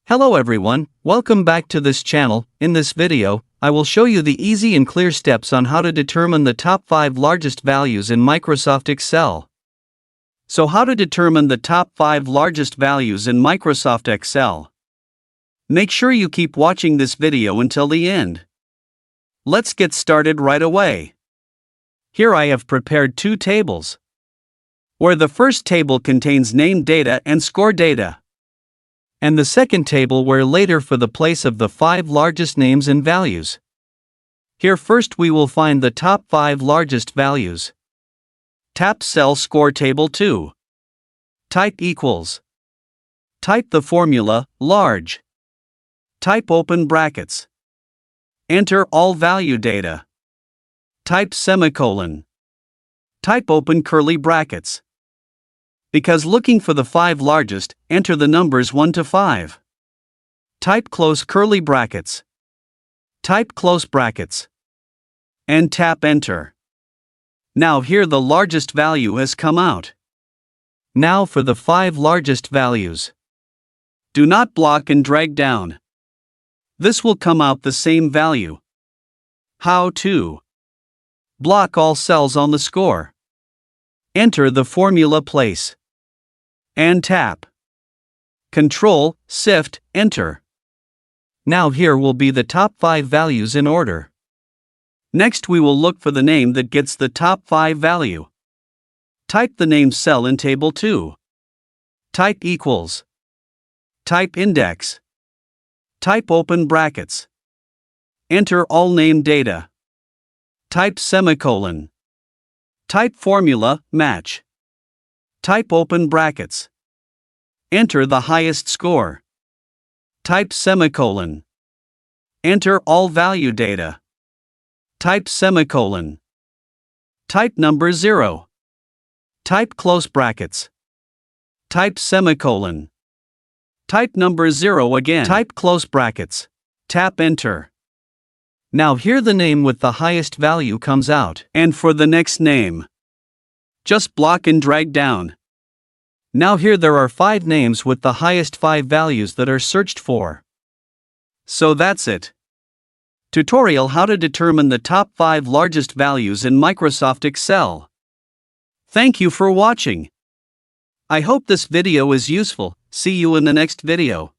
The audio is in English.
Hello everyone, welcome back to this channel. In this video, I will show you the easy and clear steps on how to determine the top 5 largest values in Microsoft Excel. So how to determine the top 5 largest values in Microsoft Excel? Make sure you keep watching this video until the end. Let's get started right away. Here I have prepared two tables, where the first table contains name data and score data, and the second table where later for the place of the 5 largest names and values. Here first we will find the top 5 largest values. Tap Cell Score Table 2. Type equals. Type the formula, large. Type open brackets. Enter all value data. Type semicolon. Type open curly brackets. Because looking for the 5 largest, enter the numbers 1 to 5. Type close curly brackets. Type close brackets. And tap enter. Now here the largest value has come out. Now for the 5 largest values. Do not block and drag down. This will come out the same value. How to? Block all cells on the score. Enter the formula place. And tap. Control, Shift, Enter. Now here will be the top 5 values in order. Next we will look for the name that gets the top 5 value. Type the name cell in table 2. Type equals. Type index. Type open brackets. Enter all name data. Type semicolon. Type formula, match. Type open brackets. Enter the highest score. Type semicolon. Enter all value data. Type semicolon. Type number 0. Type close brackets. Type semicolon. Type number 0 again. Type close brackets. Tap enter. Now here the name with the highest value comes out. And for the next name, just block and drag down. Now here there are 5 names with the highest 5 values that are searched for. So that's it. Tutorial how to determine the top 5 largest values in Microsoft Excel. Thank you for watching. I hope this video is useful. See you in the next video.